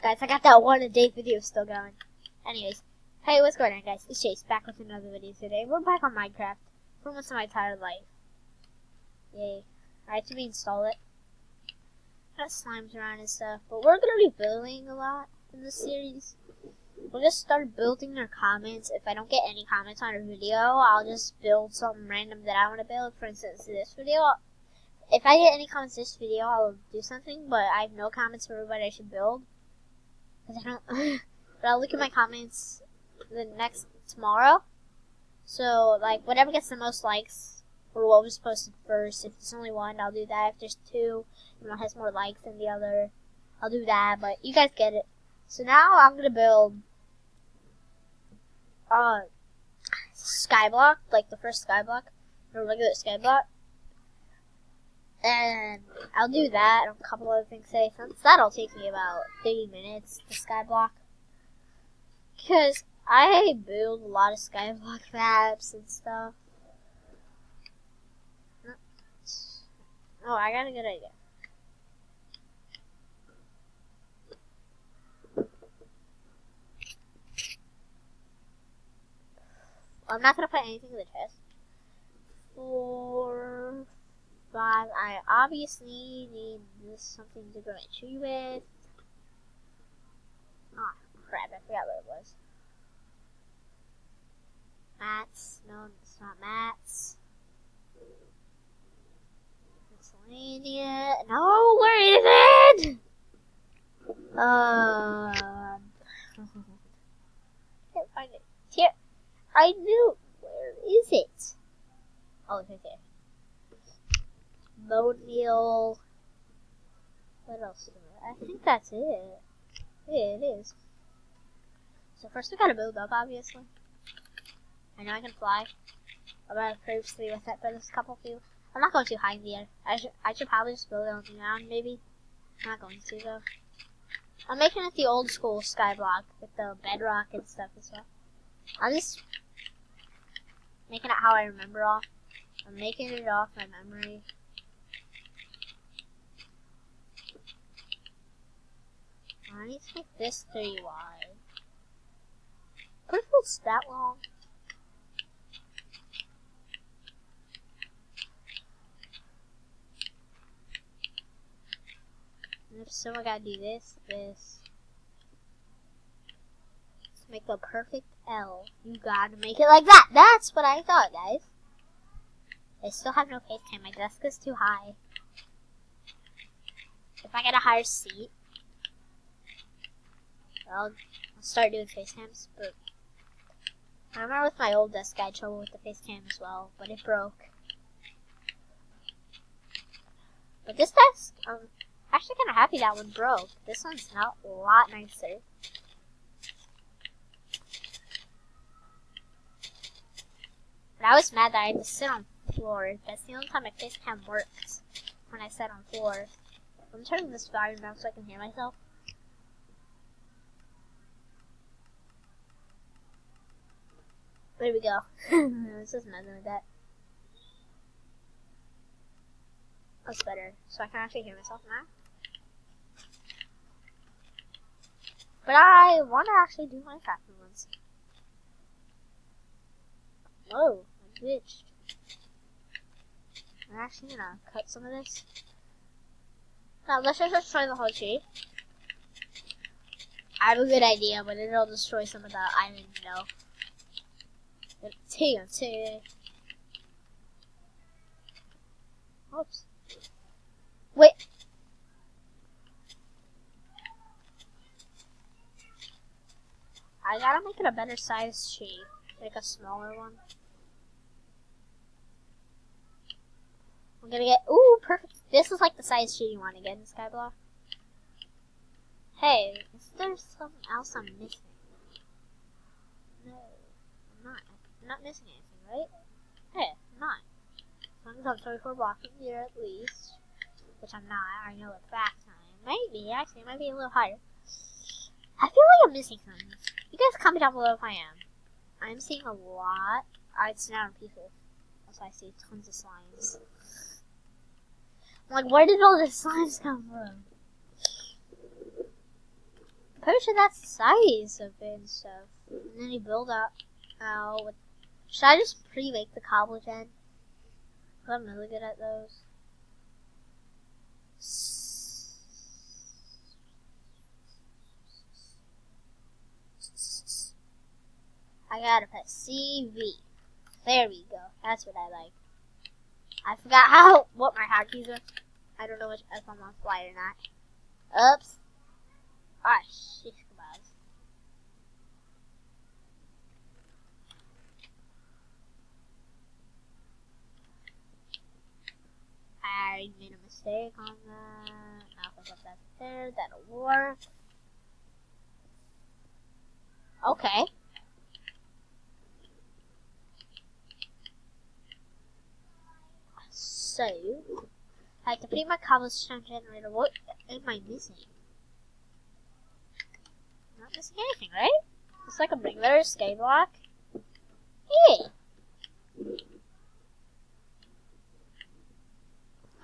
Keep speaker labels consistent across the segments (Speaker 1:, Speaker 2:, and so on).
Speaker 1: guys, I got that one a day video still going. Anyways, hey, what's going on, guys? It's Chase, back with another video today. We're back on Minecraft for most of my entire life. Yay. I had to reinstall it. Got slimes around and stuff, but we're gonna be building a lot in this series. We'll just start building our comments. If I don't get any comments on a video, I'll just build something random that I want to build. For instance, this video. If I get any comments this video, I'll do something, but I have no comments for what I should build. Cause I don't. But I'll look at my comments tomorrow. So, like, whatever gets the most likes, or what was posted first. If there's only one, I'll do that. If there's two, and one has more likes than the other, I'll do that. But you guys get it. So now I'm gonna build skyblock, like the first skyblock, or regular skyblock. And I'll do that and a couple other things today. Since that'll take me about 30 minutes, the skyblock. Because I build a lot of skyblock maps and stuff. Oh, I got a good idea. I'm not gonna put anything in the chest. 4, 5. I obviously need something to grow a tree with. Oh crap! I forgot what it was. Mats? No, it's not mats. Miscellaneous? No, where is it? Can't find it. Here. I knew. Where is it? Oh, it's right there. Bone meal. What else? I think that's it. Yeah, it is. So first we gotta build up, obviously. I know I can fly. I'm gonna previously with that for this couple few. I'm not going too high in the air. I should probably just build it on the ground, maybe. I'm not going to though. I'm making it the old school skyblock with the bedrock and stuff as well. I'm just making it how I remember off. I'm making it off my memory. I need to make this 3 wide. What if it's that long? And if so, I gotta do this. To make the perfect L, you gotta make it like that. That's what I thought, guys. I still have no face cam. My desk is too high. If I get a higher seat, I'll start doing face cams. But I remember with my old desk, I had trouble with the face cam as well, but it broke. But this desk, I'm actually kind of happy that one broke. This one's not a lot nicer. But I was mad that I had to sit on the floor. That's the only time my face cam works, when I sit on the floor. I'm turning this volume down so I can hear myself. There we go. This is nothing like that. That's better. So I can actually hear myself now. But I want to actually do Minecraft once. Whoa, I glitched. I'm actually gonna cut some of this. Now let's just destroy the whole tree. I have a good idea, but it'll destroy some of the iron, though. Oops. Wait. I gotta make it a better size tree. Like a smaller one. I'm gonna get. Ooh, perfect. This is like the size tree you want to get in skyblock. Hey, is there something else I'm missing? No, I'm not. I'm not missing anything, right? Hey, I'm not. As long as I'm 24 blocks in the air at least. Which I'm not. I know it fact time. Maybe, actually, it might be a little higher. I feel like I'm missing things. You guys comment down below if I am. I'm seeing a lot. It's not on people. Also, I see tons of slimes. I'm like, where did all the slimes come from? pretty sure that's the size of it and stuff. And then you build up out with... Should I just pre-make the cobble gen? I'm really good at those. I gotta put CV. There we go. That's what I like. I forgot what my hotkeys are. I don't know if I'm on fly or not. Oops. Ah, shit, guys. I made a mistake on that. I'll put that there. That'll work. Okay. So, I have to put in my cobblestone generator. What am I missing? Not missing anything, right? It's like a regular skyblock. Hey!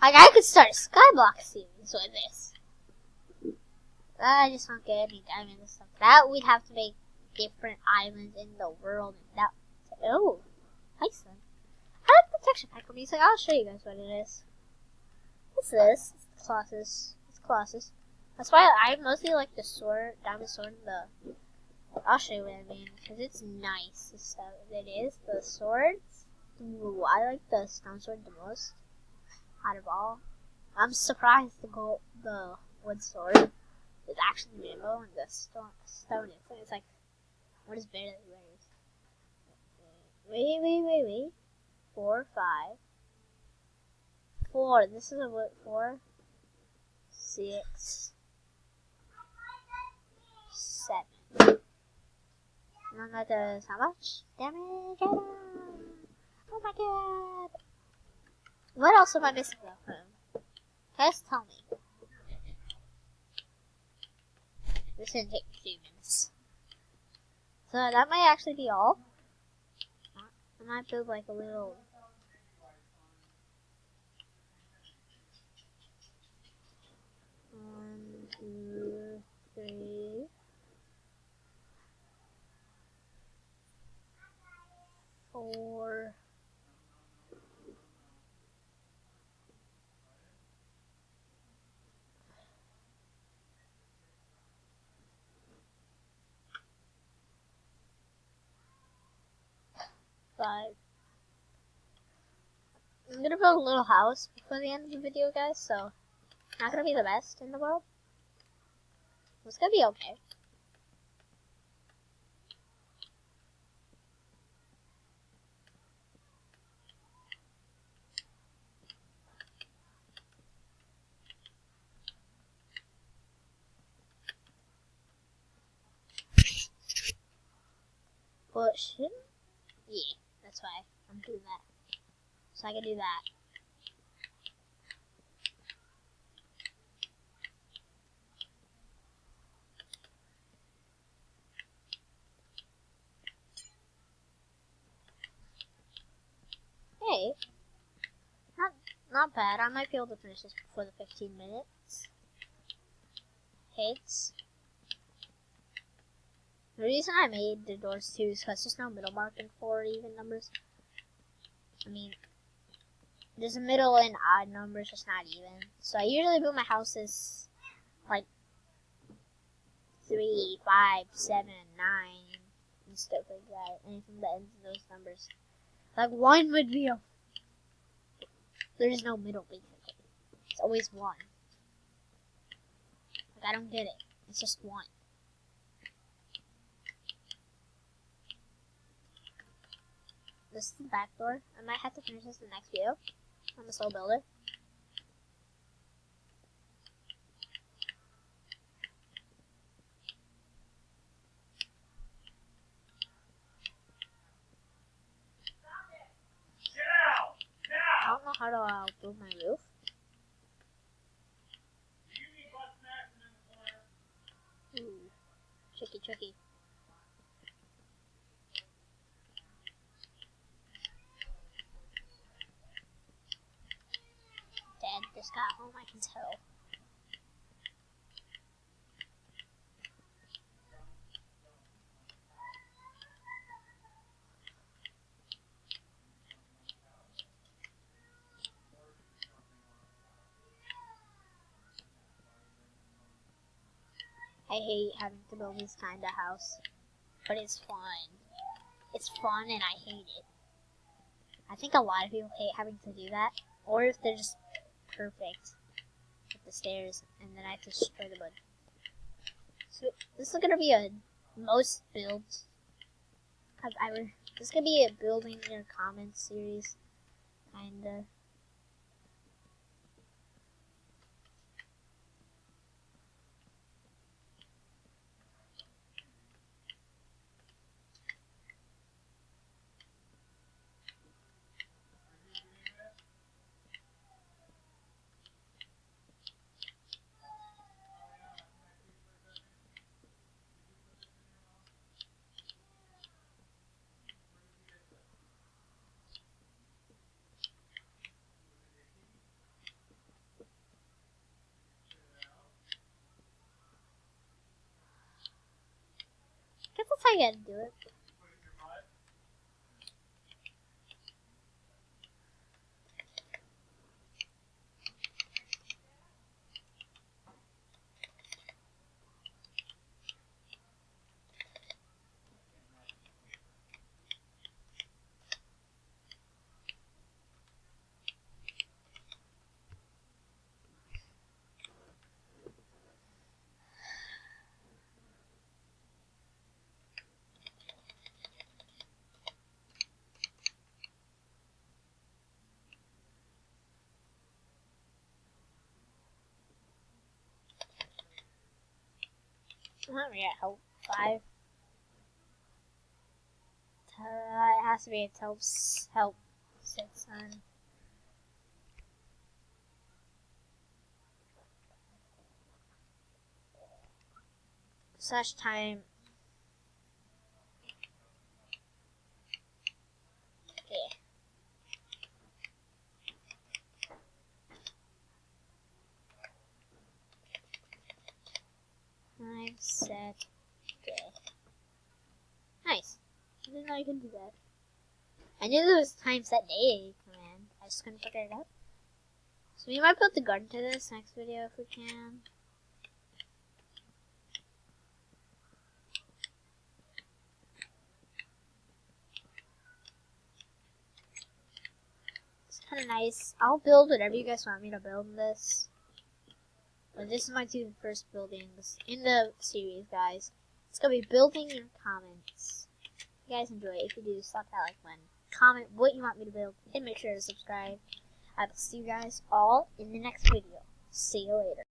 Speaker 1: Like, I could start a skyblock series with this. I just don't get any diamonds and stuff. That we'd have to make different islands in the world. And that. Oh, nice then. I like the texture pack I'm using. I'll show you guys what it is. What's this? It's Colossus. It's Colossus. That's why I mostly like the sword, diamond sword, and the... I'll show you what I mean, because it's nice and stuff. It is. The swords. Ooh, I like the stone sword the most. Out of all. I'm surprised the wood sword is actually rainbow and the stone is. It's like, what is better than yours? Wait. 4, 5. 4. This is a wood. 4, 6, 7. And that does how much damage? Oh my god! What else am I missing though from him? Just tell me. This didn't take 2 minutes. So that might actually be all. I might build like a little... One, 2, 3... 4... 5. I'm gonna build a little house before the end of the video, guys, so not gonna be the best in the world. It's gonna be okay. But shouldn't? Yeah, that's why I'm doing that. So I can do that. Hey, not bad. I might be able to finish this before the 15 minutes. Hits. The reason I made the doors too is because there's no middle marking for even numbers. I mean, there's a middle and odd numbers, just not even. So I usually build my houses like 3, 5, 7, 9, and stuff like that. Anything that ends in those numbers. Like 1 would be a... There's no middle, basically. It's always 1. Like, I don't get it. It's just 1. This is the back door. I might have to finish this in the next video. I'm a slow builder. I don't know how to build my roof. Ooh, tricky. Dad just got home, I can tell. I hate having to build this kind of house, but it's fun. It's fun and I hate it. I think a lot of people hate having to do that, or if they're just perfect with the stairs, and then I have to destroy the wood. So this is gonna be a most builds I've ever. This is gonna be a building your comments series, kinda. I guess that's how you gotta do it. We're at help 5. It has to be a help 6 then. Such time. Yeah. Time set day. Nice. I didn't know you could do that. I knew there was time set day command. I just couldn't figure it out. So we might build the garden to this next video if we can. It's kind of nice. I'll build whatever you guys want me to build in this. But this is my 2 first buildings in the series, guys. It's gonna be building your comments. If you guys enjoy it. If you do, slap that like button. Comment what you want me to build, and make sure to subscribe. I will see you guys all in the next video. See you later.